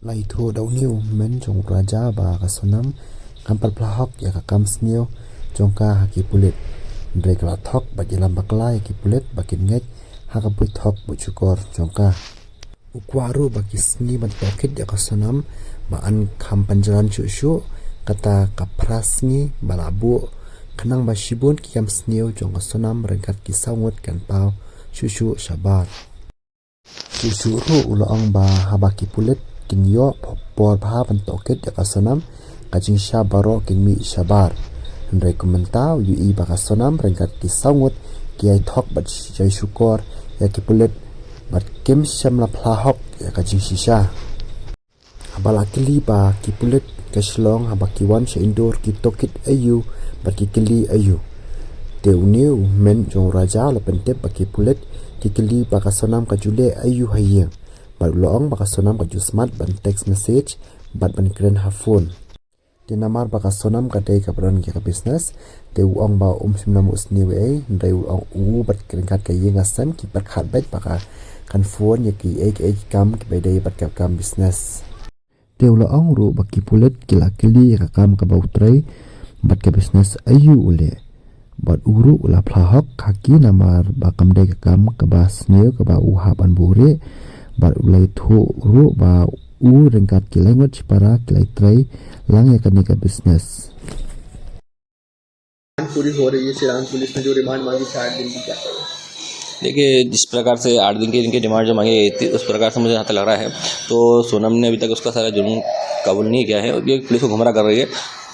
lai thu dau niu men jong raja ba ka sonam kampal plahok ya ka kam snio jongka haki pulit ndrek la thok ba jelam bakla ya ki pulit bakin ngek haka pui thok bu chukor jongka ukwaru ba ki sngi ban tokit ya ka sonam ba an kham panjaran chu shu kata kaprasngi balabu kanang ba shibun ki kam snio jongka sonam rengkat ki saungot kan pau shushu shabat shushu ru ulang ba habaki pulit kinyo por bha ban toket ya kasanam kajing shabaro kinmi shabar ndai komentau yu I ba kasanam rengkat ki saungot ki ai thok bat jai shukor ya ki pulit bat kim shamla plahok ya kajing shisha habalakili ba ki pulit kashlong habaki wan sha indoor ki tokit ayu bat ki kili ayu teuniu men jong raja la pentep ba ki pulit ki kili ba kasanam kajule ayu hayeng bat loong baka sonam ka smart ban text message bat ban kren ha phone te namar baka sonam ka dei ka bran ki ka business te uang ba simna mus ni we ndai uang u bat kren kat ka yenga sam ki bat khat bet baka kan phone ya ki ek kam ki be dei bat ka kam business te uang ru baki pulet kila kili ka kam ka bautrai bat ka business ayu ule bat uru ula plahok kaki namar bakam dei ka kam ka bas neu ka ba u ha ban bure bar ulai thu ru ba u rengkat ki language para kilai trai lang ya करने का business पूरी हो रही है। Siran police ने जो remand मांगी 8 दिन की, क्या करें? देखिए, जिस प्रकार से 8 दिन की इनकी डिमांड जो मांगी गई थी उस प्रकार से मुझे यहाँ तक लग रहा है तो सोनम ने अभी तक उसका सारा जुर्म कबूल नहीं किया है और ये पुलिस को गुमराह कर रही है।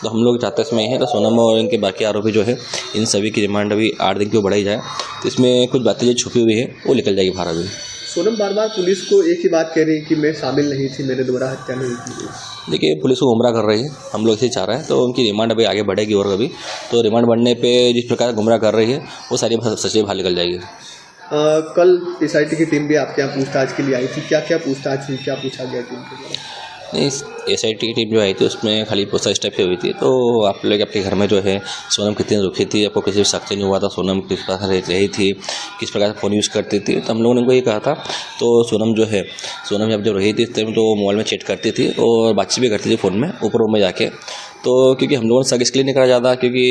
तो हम लोग चाहते इसमें है तो सोनम और इनके बाकी आरोपी जो है इन सभी की रिमांड अभी 8 दिन की बढ़ाई जाए तो इसमें कुछ बातें जो छुपी हुई है वो निकल जाएगी बाहर। अभी सोनम बार बार पुलिस को एक ही बात कह रही है कि मैं शामिल नहीं थी, मेरे द्वारा हत्या नहीं की। देखिए, पुलिस को गुमराह कर रही है, हम लोग इसे चाह रहे हैं तो उनकी रिमांड अभी आगे बढ़ेगी और अभी तो रिमांड बढ़ने पे जिस प्रकार गुमराह कर रही है वो सारी सच्चाई बाहर निकल जाएगी। कल SIT की टीम भी आपके यहाँ पूछताछ के लिए आई थी, क्या क्या पूछताछ हुई, क्या पूछा गया टीम के द्वारा? नहीं, SIT की टीम जो आई थी उसमें खाली पूछताछ टाइप से हुई थी तो आप लोग अपने घर में जो है सोनम कितनी रुकी थी, आपको किसी भी शक नहीं हुआ था, सोनम किस प्रकार रही थी, किस प्रकार से फ़ोन यूज़ करती थी। तो हम लोगों ने उनको ये कहा था तो सोनम जब रही थी तब तो मोबाइल में चैट करती थी और बातचीत भी करती थी फ़ोन में ऊपर रूम में जाके। तो क्योंकि हम लोगों ने शक इसके लिए नहीं करा ज़्यादा क्योंकि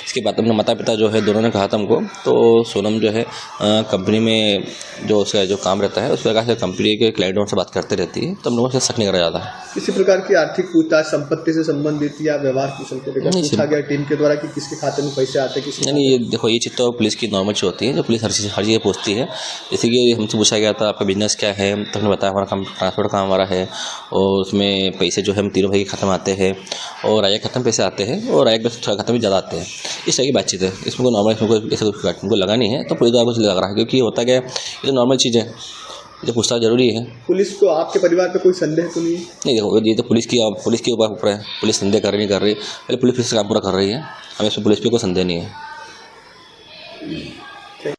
इसके बाद अपने माता पिता जो है दोनों ने कहा था हमको तो सोनम जो है कंपनी में जो उसका जो काम रहता है उस प्रकार से कंपनी के क्लाइंटों से बात करते रहती है तो हम लोगों से शक नहीं करा ज़्यादा। किसी प्रकार की आर्थिक पूछताछ संपत्ति से संबंधित या व्यवहार कुशल को लेकर पूछा गया टीम के द्वारा कि किसके खाते में पैसे आते हैं? नहीं, ये देखो ये चीज़ तो पुलिस की नॉर्मल चीज़ होती है जो पुलिस हर चीज़ पूछती है। जैसे कि हमसे पूछा गया था आपका बिजनेस क्या है तो हमने बताया हमारा काम ट्रांसपोर्ट काम हमारा है और उसमें पैसे जो है हम तीनों भाई के खाते में आते हैं और राय खाते में पैसे आते हैं और राय के खाते में ज़्यादा आते हैं। इस तरह की बातचीत है, इसमें कोई नॉर्मल इसमें ऐसा कुछ लगा नहीं है तो पुलिस द्वारा कुछ लग रहा है क्योंकि होता क्या है ये तो नॉर्मल चीज़ है, ये पूछताछ जरूरी है। पुलिस को आपके परिवार पे कोई संदेह तो नहीं? नहीं, देखो ये तो पुलिस के ऊपर है, पुलिस संदेह कर रही नहीं कर रही, पहले पुलिस काम पूरा कर रही है, हमें इसमें पुलिस पे कोई संदेह नहीं है।